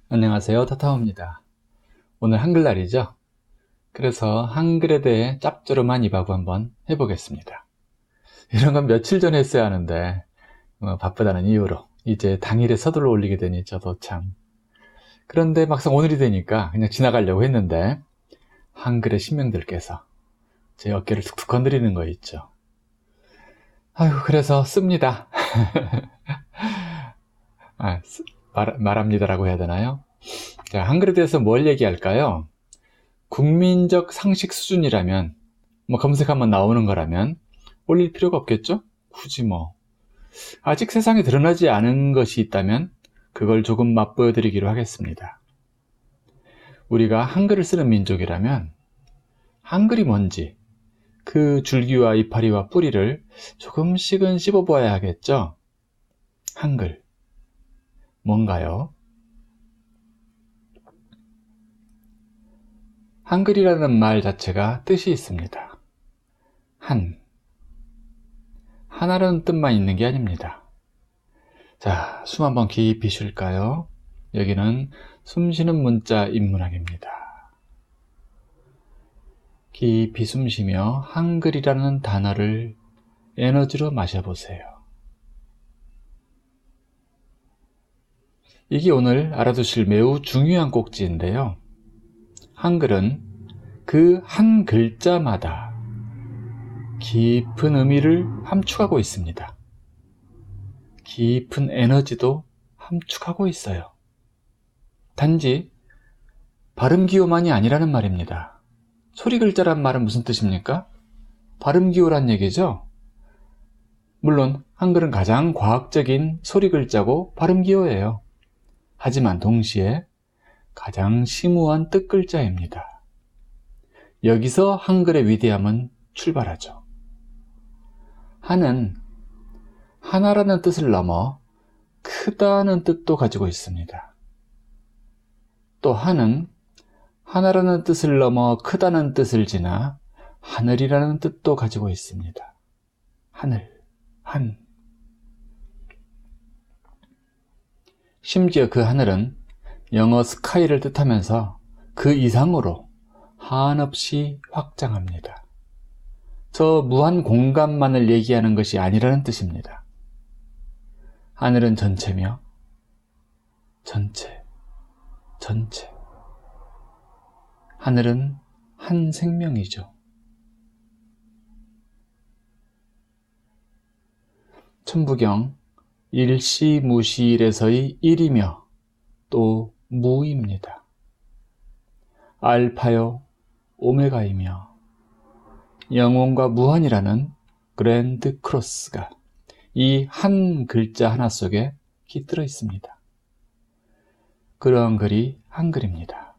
안녕하세요. 타타오입니다. 오늘 한글날이죠? 그래서 한글에 대해 짭조름한 이바구 한번 해보겠습니다. 이런 건 며칠 전에 했어야 하는데 바쁘다는 이유로 이제 당일에 서둘러 올리게 되니 저도 참. 그런데 막상 오늘이 되니까 그냥 지나가려고 했는데 한글의 신명들께서 제 어깨를 툭툭 건드리는 거 있죠. 아유, 그래서 씁니다. 말합니다라고 해야 되나요? 자, 한글에 대해서 뭘 얘기할까요? 국민적 상식 수준이라면, 검색하면 나오는 거라면 올릴 필요가 없겠죠? 굳이 아직 세상에 드러나지 않은 것이 있다면 그걸 조금 맛보여 드리기로 하겠습니다. 우리가 한글을 쓰는 민족이라면 한글이 뭔지 그 줄기와 이파리와 뿌리를 조금씩은 씹어보아야 하겠죠? 한글 뭔가요? 한글이라는 말 자체가 뜻이 있습니다. 하나라는 뜻만 있는 게 아닙니다. 자, 숨 한번 깊이 쉴까요? 여기는 숨쉬는 문자 인문학입니다. 깊이 숨쉬며 한글이라는 단어를 에너지로 마셔보세요. 이게 오늘 알아두실 매우 중요한 꼭지인데요. 한글은 그 한 글자마다 깊은 의미를 함축하고 있습니다. 깊은 에너지도 함축하고 있어요. 단지 발음기호만이 아니라는 말입니다. 소리글자란 말은 무슨 뜻입니까? 발음기호란 얘기죠. 물론 한글은 가장 과학적인 소리글자고 발음기호예요. 하지만 동시에 가장 심오한 뜻글자입니다. 여기서 한글의 위대함은 출발하죠. 한은 하나라는 뜻을 넘어 크다는 뜻도 가지고 있습니다. 또 한은 하나라는 뜻을 넘어 크다는 뜻을 지나 하늘이라는 뜻도 가지고 있습니다. 하늘, 한. 심지어 그 하늘은 영어 스카이를 뜻하면서 그 이상으로 한없이 확장합니다. 저 무한 공간만을 얘기하는 것이 아니라는 뜻입니다. 하늘은 전체며 전체. 하늘은 한 생명이죠. 천부경 일시무시일에서의 일이며 또 무입니다. 알파요 오메가이며 영원과 무한이라는 그랜드 크로스가 이 한 글자 하나 속에 깃들어 있습니다. 그런 글이 한글입니다.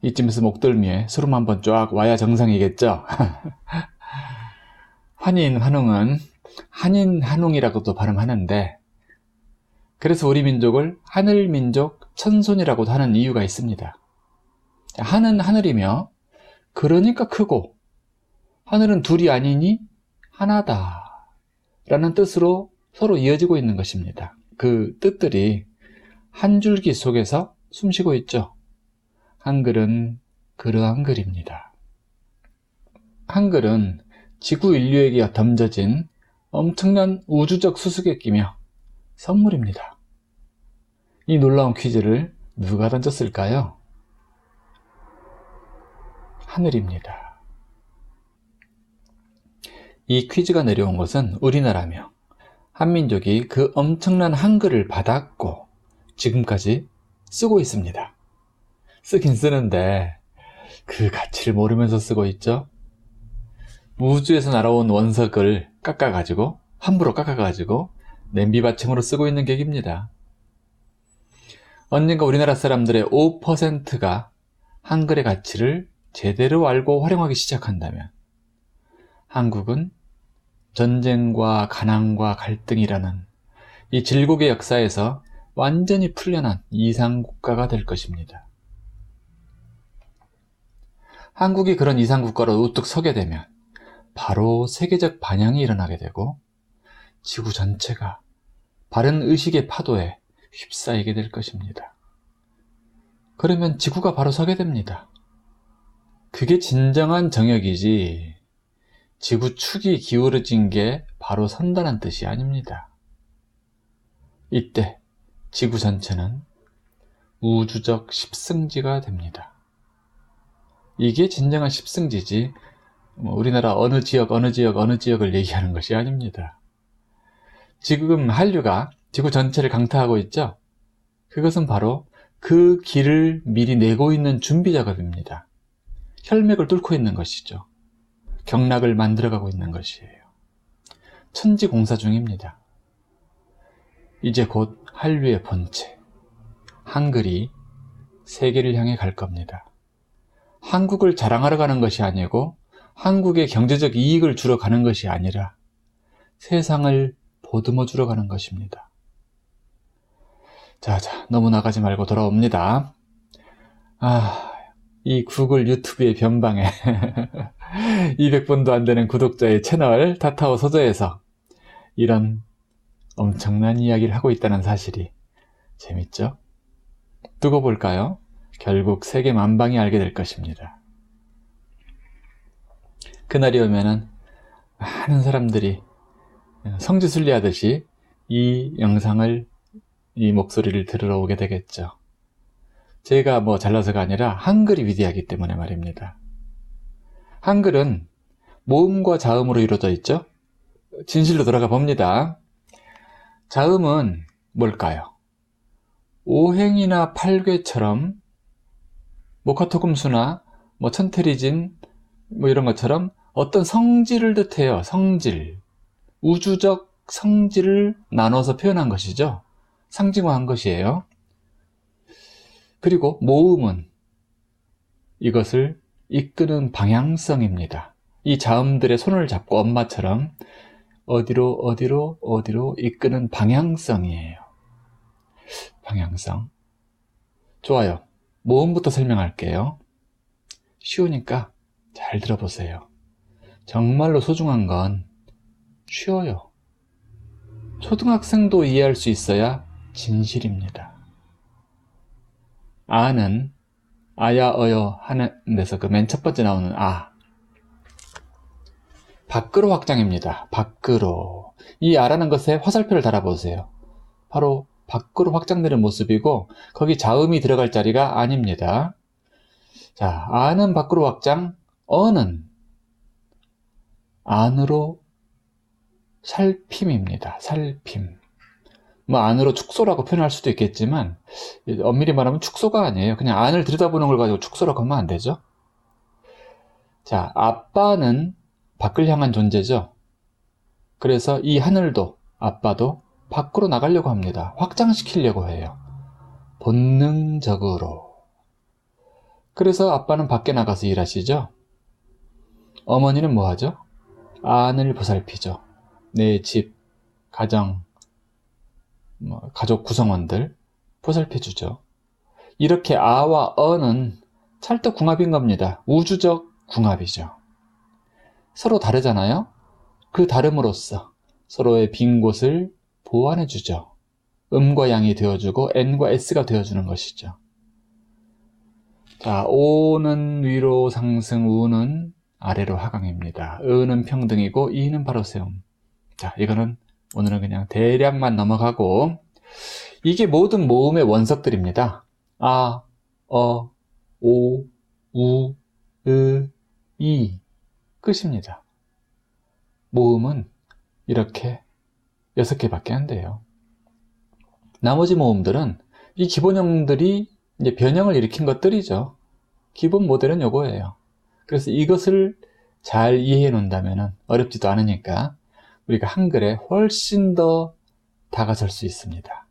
이쯤에서 목덜미에 소름 한번 쫙 와야 정상이겠죠? 환인-환웅은 한인-한웅이라고도 발음하는데 그래서 우리 민족을 하늘민족 천손이라고도 하는 이유가 있습니다. 한은 하늘이며 그러니까 크고 하늘은 둘이 아니니 하나다 라는 뜻으로 서로 이어지고 있는 것입니다. 그 뜻들이 한 줄기 속에서 숨쉬고 있죠. 한글은 그러한 글입니다. 한글은 지구 인류에게 던져진 엄청난 우주적 수수께끼며 선물입니다. 이 놀라운 퀴즈를 누가 던졌을까요? 하늘입니다. 이 퀴즈가 내려온 것은 우리나라며 한민족이 그 엄청난 한글을 받았고 지금까지 쓰고 있습니다. 쓰긴 쓰는데 그 가치를 모르면서 쓰고 있죠. 우주에서 날아온 원석을 함부로 깎아가지고 냄비받침으로 쓰고 있는 객입니다. 언젠가 우리나라 사람들의 5%가 한글의 가치를 제대로 알고 활용하기 시작한다면 한국은 전쟁과 가난과 갈등이라는 이 질곡의 역사에서 완전히 풀려난 이상국가가 될 것입니다. 한국이 그런 이상국가로 우뚝 서게 되면 바로 세계적 반향이 일어나게 되고 지구 전체가 바른 의식의 파도에 휩싸이게 될 것입니다. 그러면 지구가 바로 서게 됩니다. 그게 진정한 정역이지 지구 축이 기울어진 게 바로 선다는 뜻이 아닙니다. 이때 지구 전체는 우주적 십승지가 됩니다. 이게 진정한 십승지지 우리나라 어느 지역을 얘기하는 것이 아닙니다. 지금 한류가 지구 전체를 강타하고 있죠? 그것은 바로 그 길을 미리 내고 있는 준비 작업입니다. 혈맥을 뚫고 있는 것이죠. 경락을 만들어가고 있는 것이에요. 천지공사 중입니다. 이제 곧 한류의 본체, 한글이 세계를 향해 갈 겁니다. 한국을 자랑하러 가는 것이 아니고 한국의 경제적 이익을 주러 가는 것이 아니라 세상을 보듬어 주러 가는 것입니다. 자, 너무 나가지 말고 돌아옵니다. 이 구글 유튜브의 변방에 200분도 안 되는 구독자의 채널 타타오 소저에서 이런 엄청난 이야기를 하고 있다는 사실이 재밌죠? 두고 볼까요? 결국 세계 만방이 알게 될 것입니다. 그날이 오면은 많은 사람들이 성지순례하듯이 이 영상을, 이 목소리를 들으러 오게 되겠죠. 제가 잘나서가 아니라 한글이 위대하기 때문에 말입니다. 한글은 모음과 자음으로 이루어져 있죠. 진실로 들어가 봅니다. 자음은 뭘까요? 오행이나 팔괘처럼 모카토금수나 천테리진 이런 것처럼 어떤 성질을 뜻해요. 성질, 우주적 성질을 나눠서 표현한 것이죠. 상징화한 것이에요. 그리고 모음은 이것을 이끄는 방향성입니다. 이 자음들의 손을 잡고 엄마처럼 어디로 이끄는 방향성이에요. 방향성. 좋아요. 모음부터 설명할게요. 쉬우니까 잘 들어보세요. 정말로 소중한 건 쉬워요. 초등학생도 이해할 수 있어야 진실입니다. 아는 아야 어여 하는 데서 그 맨 첫 번째 나오는 밖으로 확장입니다. 밖으로. 이 아라는 것에 화살표를 달아보세요. 바로 밖으로 확장되는 모습이고 거기 자음이 들어갈 자리가 아닙니다. 자, 아는 밖으로 확장, 어는 안으로 살핌입니다. 살핌. 안으로 축소라고 표현할 수도 있겠지만 엄밀히 말하면 축소가 아니에요. 그냥 안을 들여다보는 걸 가지고 축소라고 하면 안 되죠. 자, 아빠는 밖을 향한 존재죠. 그래서 이 하늘도 아빠도 밖으로 나가려고 합니다. 확장시키려고 해요. 본능적으로. 그래서 아빠는 밖에 나가서 일하시죠. 어머니는 뭐 하죠? 안을 보살피죠. 내 집, 가정, 가족 구성원들 보살펴주죠. 이렇게 아와 어는 찰떡궁합인 겁니다. 우주적 궁합이죠. 서로 다르잖아요. 그 다름으로써 서로의 빈 곳을 보완해주죠. 음과 양이 되어주고 N과 S가 되어주는 것이죠. 자, 오는 위로 상승, 우는 아래로 하강입니다. 의는 평등이고 이는 바로 세움. 자, 이거는 오늘은 그냥 대략만 넘어가고 이게 모든 모음의 원석들입니다. 아, 어, 오, 우, 이 끝입니다. 모음은 이렇게 6개밖에 안 돼요. 나머지 모음들은 이 기본형들이 이제 변형을 일으킨 것들이죠. 기본 모델은 요거예요. 그래서 이것을 잘 이해해 놓는다면 어렵지도 않으니까 우리가 한글에 훨씬 더 다가설 수 있습니다.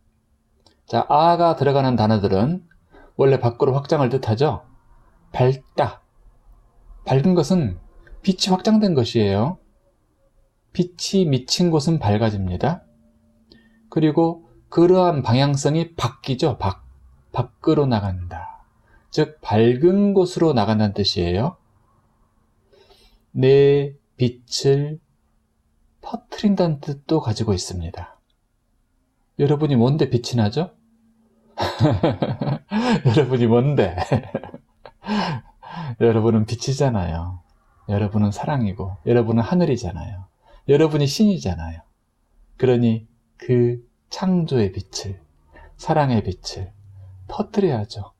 자, 아가 들어가는 단어들은 원래 밖으로 확장을 뜻하죠. 밝다. 밝은 것은 빛이 확장된 것이에요. 빛이 미친 곳은 밝아집니다. 그리고 그러한 방향성이 바뀌죠. 밖으로 나간다. 즉 밝은 곳으로 나간다는 뜻이에요. 내 빛을 퍼뜨린다는 뜻도 가지고 있습니다. 여러분이 뭔데 빛이 나죠? 여러분이 뭔데? 여러분은 빛이잖아요. 여러분은 사랑이고, 여러분은 하늘이잖아요. 여러분이 신이잖아요. 그러니 그 창조의 빛을, 사랑의 빛을 퍼뜨려야죠.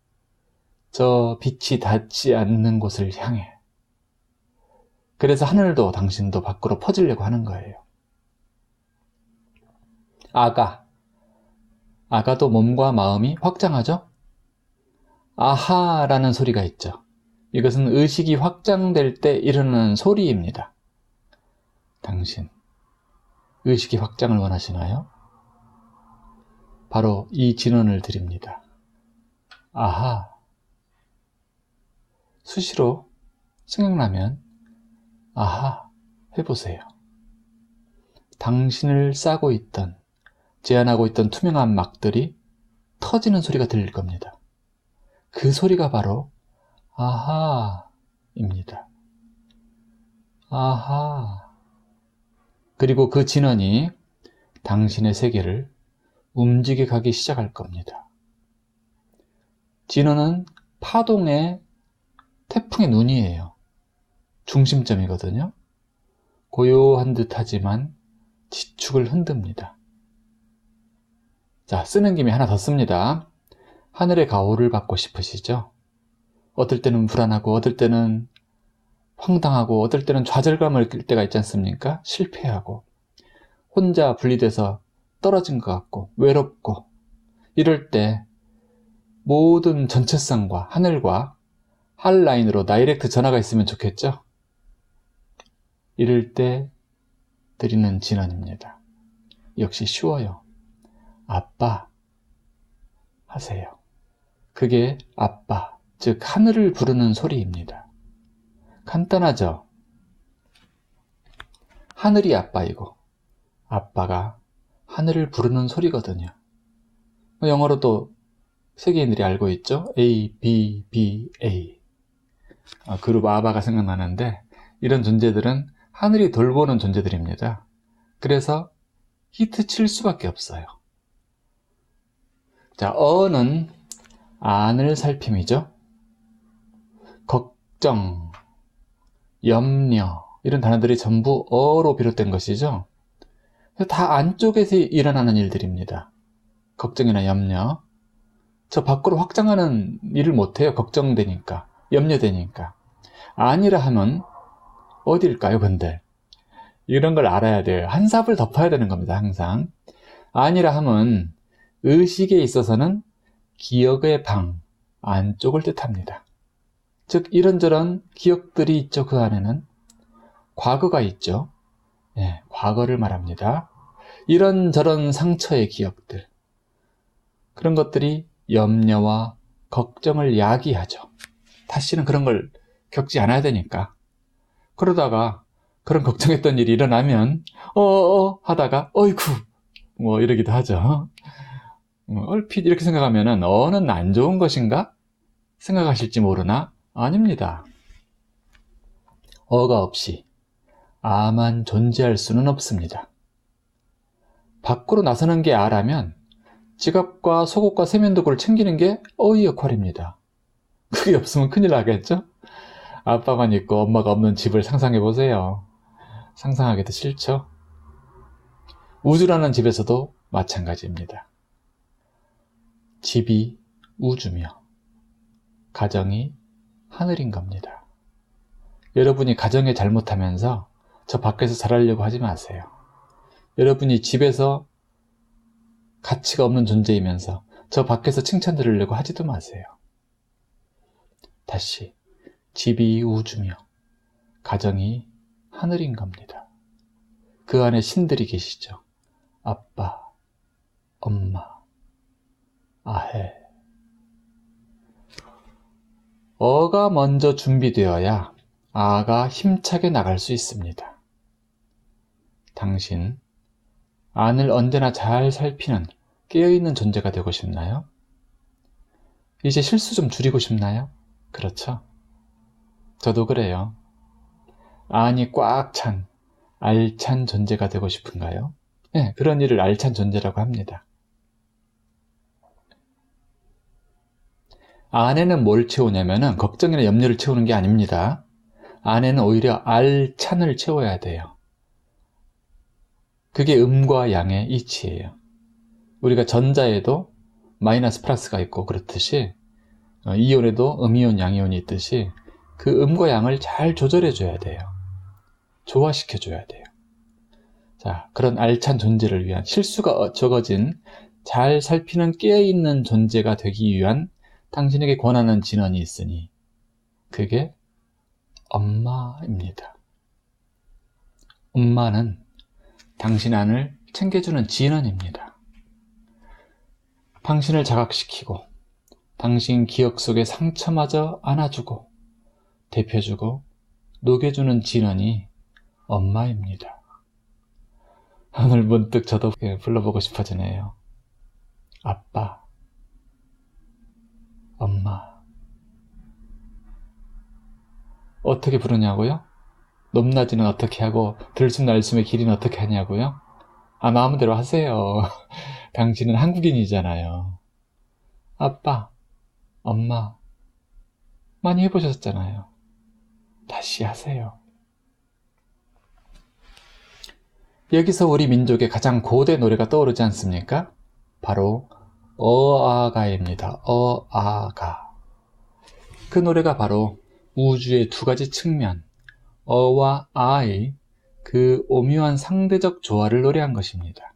저 빛이 닿지 않는 곳을 향해. 그래서 하늘도 당신도 밖으로 퍼지려고 하는 거예요. 아가도 몸과 마음이 확장하죠? 아하라는 소리가 있죠. 이것은 의식이 확장될 때 일어나는 소리입니다. 당신, 의식이 확장을 원하시나요? 바로 이 진언을 드립니다. 아하. 수시로 생각나면 아하 해보세요. 당신을 싸고 있던, 제한하고 있던 투명한 막들이 터지는 소리가 들릴 겁니다. 그 소리가 바로 아하입니다. 아하. 그리고 그 진언이 당신의 세계를 움직여 가기 시작할 겁니다. 진언은 파동의 태풍의 눈이에요. 중심점이거든요. 고요한 듯 하지만 지축을 흔듭니다. 자, 쓰는 김에 하나 더 씁니다. 하늘의 가호를 받고 싶으시죠? 어떨 때는 불안하고, 어떨 때는 황당하고, 어떨 때는 좌절감을 느낄 때가 있지 않습니까? 실패하고, 혼자 분리돼서 떨어진 것 같고, 외롭고, 이럴 때 모든 전체성과 하늘과 한라인으로 다이렉트 전화가 있으면 좋겠죠? 이럴 때 드리는 진언입니다. 역시 쉬워요. 아빠 하세요. 그게 아빠, 즉 하늘을 부르는 소리입니다. 간단하죠? 하늘이 아빠이고 아빠가 하늘을 부르는 소리거든요. 영어로도 세계인들이 알고 있죠? A, B, B, A. 그룹 아바가 생각나는데 이런 존재들은 하늘이 돌보는 존재들입니다. 그래서 히트 칠 수밖에 없어요. 자, 어는 안을 살핌이죠. 걱정, 염려 이런 단어들이 전부 어로 비롯된 것이죠. 다 안쪽에서 일어나는 일들입니다. 걱정이나 염려. 저 밖으로 확장하는 일을 못해요. 걱정되니까, 염려되니까. 아니라 하면 어딜까요, 근데? 이런 걸 알아야 돼요. 한 삽을 덮어야 되는 겁니다, 항상. 아니라 하면 의식에 있어서는 기억의 방, 안쪽을 뜻합니다. 즉 이런저런 기억들이 있죠. 그 안에는 과거가 있죠. 네, 과거를 말합니다. 이런저런 상처의 기억들, 그런 것들이 염려와 걱정을 야기하죠. 다시는 그런 걸 겪지 않아야 되니까. 그러다가 그런 걱정했던 일이 일어나면 하다가 어이쿠 뭐 이러기도 하죠. 얼핏 이렇게 생각하면은 어는 안 좋은 것인가 생각하실지 모르나 아닙니다. 어가 없이 아만 존재할 수는 없습니다. 밖으로 나서는 게 아라면 지갑과 속옷과 세면도구를 챙기는 게 어의 역할입니다. 그게 없으면 큰일 나겠죠? 아빠만 있고 엄마가 없는 집을 상상해 보세요. 상상하기도 싫죠? 우주라는 집에서도 마찬가지입니다. 집이 우주며 가정이 하늘인 겁니다. 여러분이 가정에 잘못하면서 저 밖에서 잘하려고 하지 마세요. 여러분이 집에서 가치가 없는 존재이면서 저 밖에서 칭찬 들으려고 하지도 마세요. 다시, 집이 우주며 가정이 하늘인 겁니다. 그 안에 신들이 계시죠. 아빠, 엄마, 아해. 어가 먼저 준비되어야 아가 힘차게 나갈 수 있습니다. 당신, 안을 언제나 잘 살피는 깨어있는 존재가 되고 싶나요? 이제 실수 좀 줄이고 싶나요? 그렇죠? 저도 그래요. 안이 꽉 찬, 알찬 존재가 되고 싶은가요? 네, 그런 일을 알찬 존재라고 합니다. 안에는 뭘 채우냐면은 걱정이나 염려를 채우는 게 아닙니다. 안에는 오히려 알찬을 채워야 돼요. 그게 음과 양의 이치예요. 우리가 전자에도 마이너스 플러스가 있고 그렇듯이 이온에도 음이온, 양이온이 있듯이 그 음과 양을 잘 조절해 줘야 돼요. 조화시켜 줘야 돼요. 자, 그런 알찬 존재를 위한, 실수가 적어진 잘 살피는 깨어있는 존재가 되기 위한 당신에게 권하는 진언이 있으니 그게 엄마입니다. 엄마는 당신 안을 챙겨주는 진언입니다. 당신을 자각시키고 당신 기억 속의 상처마저 안아주고 데펴주고 녹여주는 진언이 엄마입니다. 오늘 문득 저도 불러보고 싶어지네요. 아빠, 엄마. 어떻게 부르냐고요? 높낮이는 어떻게 하고 들숨날숨의 길이는 어떻게 하냐고요? 마음대로 하세요. 당신은 한국인이잖아요. 아빠, 엄마 많이 해보셨잖아요. 다시 하세요. 여기서 우리 민족의 가장 고대 노래가 떠오르지 않습니까? 바로 어아가입니다. 어아가. 그 노래가 바로 우주의 두 가지 측면, 어와 아의 그 오묘한 상대적 조화를 노래한 것입니다.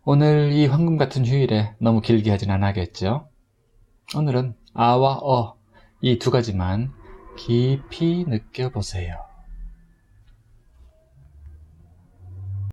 오늘 이 황금 같은 휴일에 너무 길게 하진 않아야겠죠? 오늘은 아와 어, 이 두 가지만 깊이 느껴보세요.